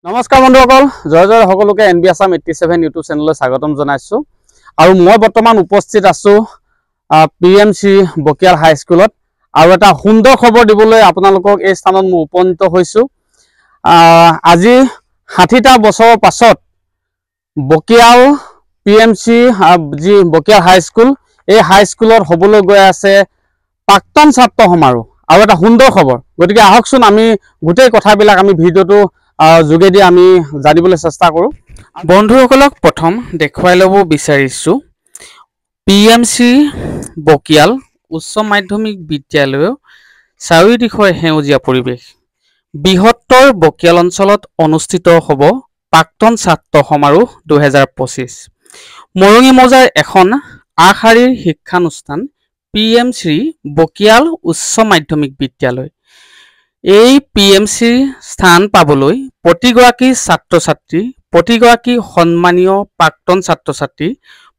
নমস্কাৰ বন্ধুসকল জয় জয় সকলোকে এনবি আসাম 87 ইউটিউব চেনেললৈ স্বাগতম জনাইছো আৰু মই বৰ্তমান উপস্থিত আছো পিএমসি বকিয়াল হাই স্কুলত আৰু এটা সুন্দৰ খবৰ দিবলৈ আপোনালোকক এই স্থানত মই উপনীত হৈছো আজি 60টা বছৰৰ পাছত বকিয়াল পিএমসি যি বকিয়াল হাই স্কুল এই হাই স্কুলত হ'বলৈ গৈ আছে প্ৰাক্তন ছাত্ৰ সমাৰোহ আৰু এটা সুন্দৰ খবৰ গতিকে আহকচোন আমি গোটেই কথাবিলাক আমি ভিডিঅটো যোগেদি আমি জানিবলৈ চেষ্টা কৰো বন্ধুসকলক প্ৰথম দেখুৱাই ল'ব বিচাৰিছো পিএমসি বকিয়াল উচ্চ মাধ্যমিক বিদ্যালয় চাৰিওদিশৰ সেউজীয়া পৰিৱেশ বৃহত্তৰ বকিয়াল অঞ্চলত অনুষ্ঠিত হ'ব প্ৰাক্তন ছাত্ৰ সমাৰোহ 2025 মৰঙি মজাৰ এখন আশাৰীৰ শিক্ষানুষ্ঠান পিএমসি বকিয়াল উচ্চ মাধ্যমিক বিদ্যালয় এই পিএমসি স্থান পাবলৈ প্ৰতিগৰাকী ছাত্ৰ-ছাত্ৰী প্ৰতিগৰাকী সন্মানীয় প্ৰাক্তন ছাত্ৰ-ছাত্ৰী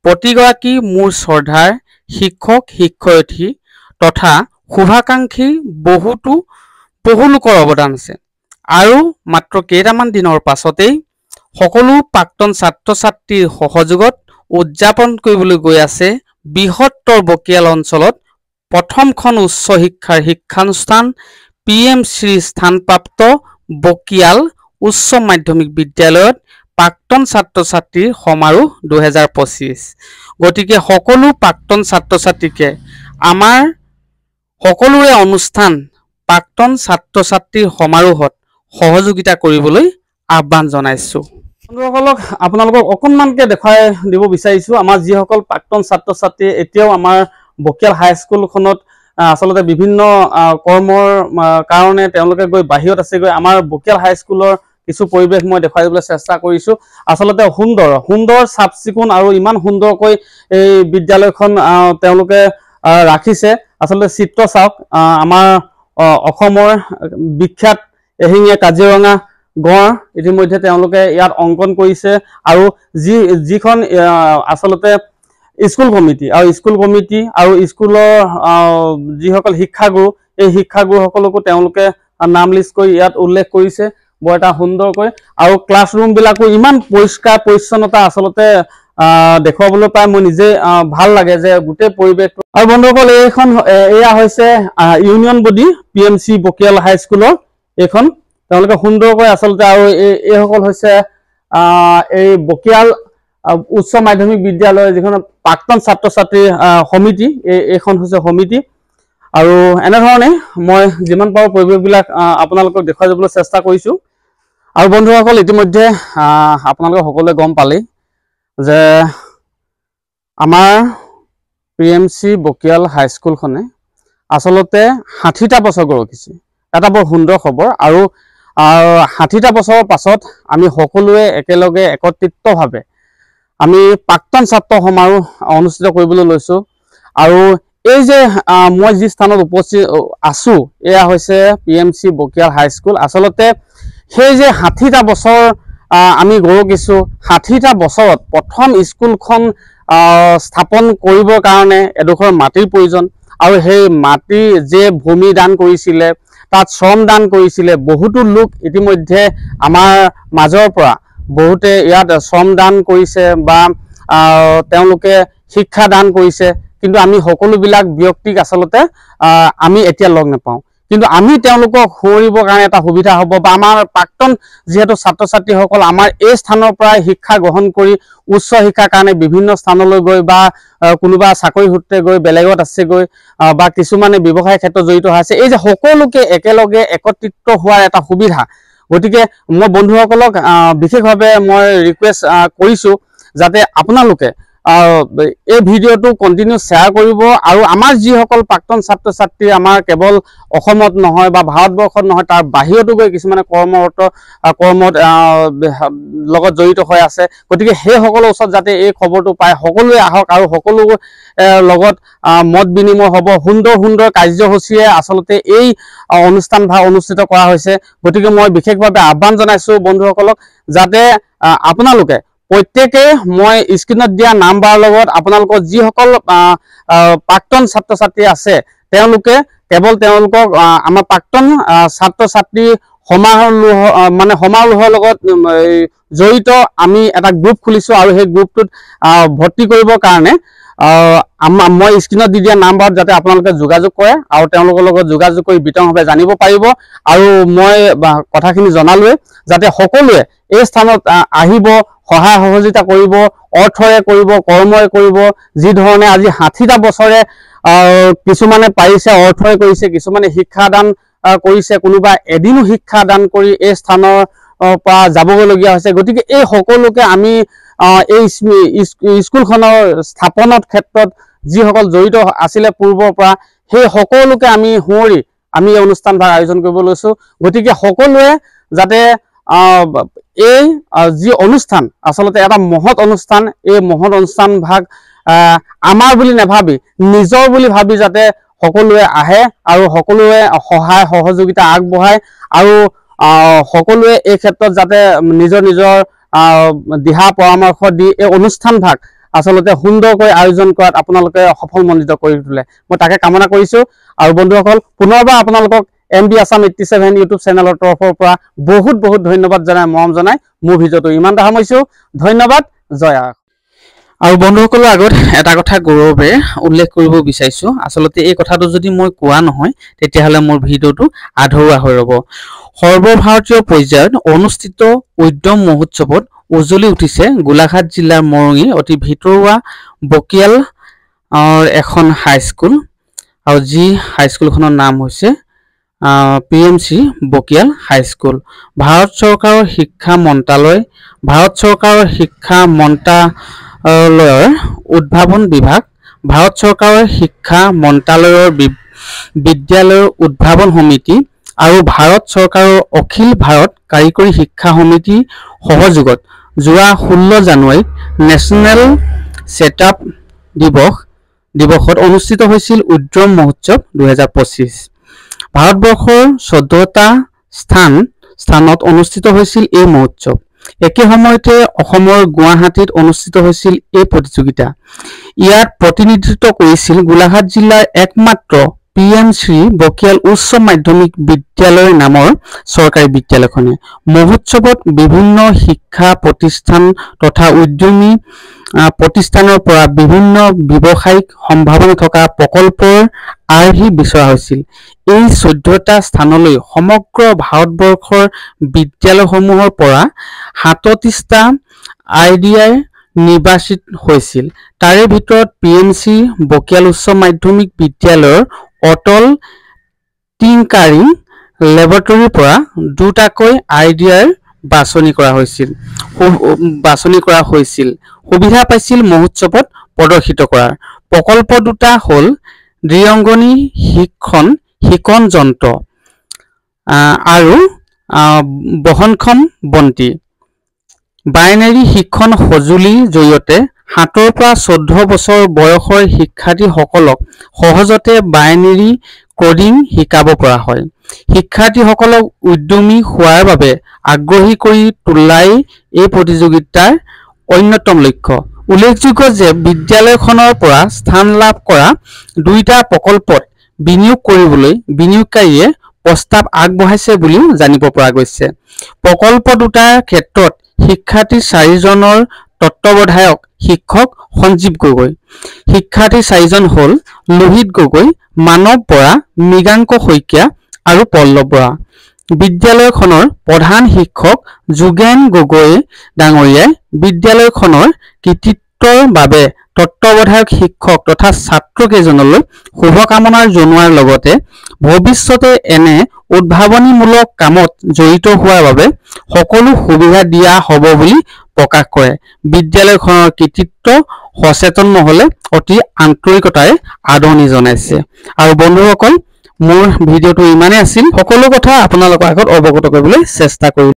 প্ৰতিগৰাকী মোৰ শ্ৰদ্ধাৰ শিক্ষক শিক্ষয়িত্ৰী তথা শুভাকাংক্ষী বহু লোকৰ অৱদান আছে আৰু মাত্ৰ কেইটামান দিনৰ পাছতেই সকলো প্ৰাক্তন ছাত্ৰ-ছাত্ৰীৰ সহযোগত উদযাপন কৰিবলৈ গৈ আছে বৃহত্তৰ বকিয়াল অঞ্চলত প্ৰথমখন উচ্চ শিক্ষাৰ শিক্ষানুষ্ঠান পিএমসি স্থানপ্ৰাপ্ত বকিয়াল উচ্চ মাধ্যমিক বিদ্যালয়ত প্ৰাক্তন ছাত্ৰ-ছাত্ৰীৰ সমাৰোহ 2025 গতিকে সকলো প্ৰাক্তন ছাত্ৰ-ছাত্ৰীকে আমাৰ সকলোৰে অনুষ্ঠান প্ৰাক্তন ছাত্ৰ-ছাত্ৰীৰ সমাৰোহত সহযোগিতা কৰিবলৈ আহ্বান জনাইছো বন্ধুসকলক আপোনালোকক অকণমানকৈ দেখুৱাই দিব বিচাৰিছো আমাৰ যিসকল প্ৰাক্তন ছাত্ৰ-ছাত্ৰী এতিয়াও আমাৰ বকিয়াল হাই স্কুলখনত আসলতে বিভিন্ন কৰ্মৰ কাৰণে তেওঁলোকে গৈ বাহিৰত আছে গৈ আমাৰ বকিয়াল হাই স্কুলৰ কিছু পৰিৱেশ মই দেখাই দিবলৈ চেষ্টা কৰিছো আসলতে সুন্দৰ চাফচিকুণ আৰু ইমান সুন্দৰকৈ এই বিদ্যালয়খন তেওঁলোকে ৰাখিছে আসলতে চিত্ৰ চাওক আমাৰ অসমৰ বিখ্যাত এহিঙীয়া কাজিৰঙা গড় ইতিমধ্যে তেওঁলোকে ইয়াত অংকন কৰিছে আৰু যিখন আসলতে স্কুল কমিটি আৰু স্কুলৰ যিসকল শিক্ষাগুৰু এই শিক্ষাগুৰুসকলকো তেওঁলোকে নাম লিষ্ট কৰি ইয়াত উল্লেখ কৰিছে বৰ এটা সুন্দৰকৈ আৰু ক্লাছৰুম বিলাকো ইমান পৰিষ্কাৰ পৰিচ্ছন্নতা আসলতে দেখুৱাবলৈ পাই মই নিজে ভাল লাগে যে গোটেই পৰিৱেশটো আৰু বন্ধুসকল এয়া হৈছে ইউনিয়ন বডি পিএমসি বকিয়াল হাই স্কুলৰ এইখন তেওঁলোকে সুন্দৰকৈ আসলতে আৰু এইসকল হৈছে এই বকিয়াল উচ্চ মাধ্যমিক বিদ্যালয় যিখন প্ৰাক্তন ছাত্ৰ-ছাত্ৰীৰ সমিতি এইখন হৈছে সমিতি আৰু এনেধৰণে মই যিমান পাৰো পৰিৱেশবিলাক আপোনালোকক দেখুৱাই যাবলৈ চেষ্টা কৰিছো আৰু বন্ধুসকল ইতিমধ্যে আপোনালোকে সকলোৱে গম পালেই যে আমাৰ পিএমসি বকিয়াল হাই স্কুলখনে আসলতে 60টা বছৰ গঢ়িছে এটা বৰ সুন্দৰ খবৰ আৰু 60টা বছৰৰ পাছত আমি সকলোৱে একেলগে একত্ৰিতভাৱে আমি প্ৰাক্তন ছাত্ৰ সমাৰোহ অনুষ্ঠিত কৰিবলৈ লৈছো আৰু এই যে মই যি স্থানত উপস্থিত আছো এয়া হৈছে পিএমসি বকিয়াল হাই স্কুল আসলতে সেই যে 60টা বছৰ আমি গঢ়িছো 60টা বছৰত প্ৰথম স্কুলখন স্থাপন কৰিবৰ কাৰণে এডোখৰ মাটিৰ প্ৰয়োজন আৰু সেই মাটি যে ভূমি দান কৰিছিলে তাত শ্ৰম দান কৰিছিলে বহুতো লোক ইতিমধ্যে আমাৰ মাজৰ পৰা বহুতে ইয়াত শ্ৰম দান কৰিছে বা তেওঁলোকে শিক্ষা দান কৰিছে কিন্তু আমি সকলোবিলাক ব্যক্তিক আসলতে আমি এতিয়া লগ নাপাওঁ কিন্তু আমি তেওঁলোকক সুৰিবৰ কাৰণে এটা সুবিধা হ'ব বা আমাৰ প্ৰাক্তন যেহেতু ছাত্ৰ-ছাত্ৰীসকল আমাৰ এই স্থানৰ পৰা শিক্ষা গ্ৰহণ কৰি উচ্চ শিক্ষাৰ কাৰণে বিভিন্ন স্থানলৈ গৈ বা কোনোবা চাকৰি সূত্ৰে গৈ বেলেগত আছে গৈ বা কিছুমানে ব্যৱসায় ক্ষেত্ৰত জড়িত আছে এই যে সকলোকে একেলগে একত্ৰিত হোৱাৰ এটা সুবিধা গতিকে মই বন্ধুসকলক বিশেষভাৱে মই ৰিকুৱেষ্ট কৰিছো যাতে আপোনালোকে এই ভিডিঅ'টো কন্টিনিউ শ্বেয়াৰ কৰিব আৰু আমাৰ যিসকল প্ৰাক্তন ছাত্ৰ ছাত্ৰী আমাৰ কেৱল অসমত নহয় বা ভাৰতবৰ্ষত নহয় তাৰ বাহিৰতো গৈ কিছুমানে কৰ্মত লগত জড়িত হৈ আছে গতিকে সেই সকলৰ ওচৰত যাতে এই খবৰটো পায় সকলোৱে আহক আৰু সকলো লগত মত বিনিময় হ'ব সুন্দৰ সুন্দৰ কাৰ্যসূচীয়ে আচলতে এই অনুষ্ঠান ভাগ অনুষ্ঠিত কৰা হৈছে গতিকে মই বিশেষভাৱে আহ্বান জনাইছো বন্ধুসকলক যাতে আপোনালোকে প্ৰত্যেকে মই স্ক্ৰীনত দিয়া নাম্বাৰৰ লগত আপোনালোকৰ যিসকল প্ৰাক্তন ছাত্ৰ ছাত্ৰী আছে তেওঁলোকে কেৱল তেওঁলোকক আমাৰ প্ৰাক্তন ছাত্ৰ ছাত্ৰী সমাৰোহৰ লগত জড়িত আমি এটা গ্ৰুপ খুলিছো আৰু সেই গ্ৰুপটোত ভৰ্তি কৰিবৰ কাৰণে মই স্ক্ৰীনত দি দিয়া নাম্বাৰত যাতে আপোনালোকে যোগাযোগ কৰে আৰু তেওঁলোকৰ লগত যোগাযোগ কৰি বিতংভাৱে জানিব পাৰিব আৰু মই কথাখিনি জনালোৱে যাতে সকলোৱে এই স্থানত আহিব সহায় সহযোগিতা কৰিব অৰ্থৰে কৰিব কৰ্মৰে কৰিব যি ধৰণে আজি 60টা বছৰে কিছুমানে পাৰিছে অৰ্থৰে কৰিছে কিছুমানে শিক্ষাদান কৰিছে কোনোবা এদিনো শিক্ষাদান কৰি এই স্থানৰ পৰা যাবগৈলগীয়া হৈছে গতিকে এই সকলোকে আমি এই স্কুলখনৰ স্থাপনৰ ক্ষেত্ৰত যিসকল জড়িত আছিলে পূৰ্বৰ পৰা সেই সকলোকে আমি সুঁৱৰি আমি এই অনুষ্ঠান ভাগ আয়োজন কৰিব লৈছো গতিকে সকলোৱে যাতে এই যি অনুষ্ঠান আচলতে এটা মহৎ অনুষ্ঠান এই মহৎ অনুষ্ঠান ভাগ আমাৰ বুলি নাভাবি নিজৰ বুলি ভাবি যাতে সকলোৱে আহে আৰু সকলোৱে সহায় সহযোগিতা আগবঢ়ায় আৰু সকলোৱে এই ক্ষেত্ৰত যাতে নিজৰ নিজৰ দিহা পৰামৰ্শ দি এই অনুষ্ঠান ভাগ আচলতে সুন্দৰকৈ আয়োজন কৰাত আপোনালোকে সফলমণ্ডিত কৰি তোলে মই তাকে কামনা কৰিছো আৰু বন্ধুসকল পুনৰবাৰ আপোনালোকক NB Assam 87 ইউটিউব চেনেলৰ তৰফৰ পৰা বহুত বহুত ধন্যবাদ জনাই মৰম জনাই মোৰ ভিডিঅ'টো ইমানটা সামৰিছো ধন্যবাদ জয় আৰু বন্ধুসকলৰ আগত এটা কথা গৌৰৱে উল্লেখ কৰিব বিচাৰিছো আচলতে এই কথাটো যদি মই কোৱা নহয় তেতিয়াহলে মোৰ ভিডিঅ'টো আধৰুৱা হৈ ৰব সৰ্বভাৰতীয় পৰ্যায়ত অনুষ্ঠিত উদ্যম মহোৎসৱত উজ্জ্বলি উঠিছে গোলাঘাট জিলাৰ মৰঙী অতি ভিতৰুৱা বকিয়াল এখন হাইস্কুল আৰু যি হাইস্কুলখনৰ নাম হৈছে PMC বকিয়াল হাইস্কুল ভাৰত চৰকাৰৰ শিক্ষা মন্ত্ৰালয়ৰ উদ্ভাৱন বিভাগ ভাৰত চৰকাৰৰ শিক্ষা মন্ত্ৰালয়ৰ বিদ্যালয়ৰ উদ্ভাৱন সমিতি আৰু ভাৰত চৰকাৰৰ অখিল ভাৰত কাৰিকৰী শিক্ষা সমিতি সহযোগত যোৱা 16 জানুৱাৰীত নেশ্যনেল ছেটআপ দিৱসত অনুষ্ঠিত হৈছিল উদ্যম মহোৎসৱ 2025 ভাৰতবৰ্ষৰ 14টা স্থানত অনুষ্ঠিত হৈছিল এই মহোৎসৱ একে সময়তে অসমৰ গুৱাহাটীত অনুষ্ঠিত হৈছিল এই প্ৰতিযোগিতা ইয়াত প্ৰতিনিধিত্ব কৰিছিল গোলাঘাট জিলাৰ একমাত্ৰ PMC বকিয়াল উচ্চ মাধ্যমিক বিদ্যালয় নামৰ চৰকাৰী বিদ্যালয়খনে মহোৎসৱত বিভিন্ন শিক্ষা প্ৰতিষ্ঠান তথা উদ্যমী প্ৰতিষ্ঠানৰ পৰা বিভিন্ন ব্যৱসায়িক সম্ভাৱনা থকা প্ৰকল্পৰ আৰ্হি বিচৰা হৈছিল এই 14টা স্থানলৈ সমগ্ৰ ভাৰতবৰ্ষৰ বিদ্যালয়সমূহৰ পৰা 37টা আইডিয়াই নিৰ্বাচিত হৈছিল তাৰে ভিতৰত PMC বকিয়াল উচ্চ মাধ্যমিক বিদ্যালয়ৰ অটল টিংকাৰিং লেবৰেটৰীৰ পৰা দুটাকৈ আইডিয়াৰ বাছনি কৰা হৈছিল সুবিধা পাইছিল মহোৎসৱত প্ৰদৰ্শিত কৰাৰ প্ৰকল্প দুটা হ'ল দ্বিৰংগনী শিক্ষণ যন্ত্ৰ আৰু বহনক্ষম বন্তি বাইনেৰী শিক্ষণ সঁজুলিৰ জৰিয়তে 7 পৰা 14 বছৰ বয়সৰ শিক্ষাৰ্থীসকলক সহজতে বাইনেৰী কোডিং শিকাব পৰা হয় শিক্ষাৰ্থীসকলক উদ্যমী হোৱাৰ বাবে আগ্ৰহী কৰি তোলাই এই প্ৰতিযোগিতাৰ অন্যতম লক্ষ্য উল্লেখযোগ্য যে বিদ্যালয়খনৰ পৰা স্থান লাভ কৰা দুইটা প্ৰকল্পত বিনিয়োগ কৰিবলৈ বিনিয়োগকাৰীয়ে প্ৰস্তাৱ আগবঢ়াইছে বুলিও জানিব পৰা গৈছে প্ৰকল্প দুটাৰ ক্ষেত্ৰত শিক্ষাৰ্থী 4জনৰ তত্ত্বাৱধায়ক শিক্ষক সঞ্জীৱ গগৈ শিক্ষাৰ্থী 4জন হ'ল লোহিত গগৈ মানৱ বৰা মৃগাংক শইকীয়া আৰু পল্লৱ বৰা বিদ্যালয়খনৰ প্ৰধান শিক্ষক যোগেন গগৈ ডাঙৰীয়াই বিদ্যালয়খনৰ কৃতিত্ব কৃতিত্বৰ বাবে তত্ত্বাৱধায়ক শিক্ষক তথা ছাত্ৰকেইজনলৈ শুভকামনাৰ জনোৱাৰ লগতে ভৱিষ্যতে এনে উদ্ভাৱনীমূলক কামত জড়িত হোৱাৰ বাবে সকলো সুবিধা দিয়া হ'ব বুলি প্ৰকাশ কৰে। বিদ্যালয়খনৰ কৃতিত্ব সচেতন নহলে অতি আন্তৰিকতাৰে আদৰণি জনাইছে। আৰু বন্ধুসকল, মোৰ ভিডিঅ'টো ইমানেই আছিল। সকলো কথা আপোনালোকৰ আগত অৱগত কৰিবলৈ চেষ্টা কৰিম।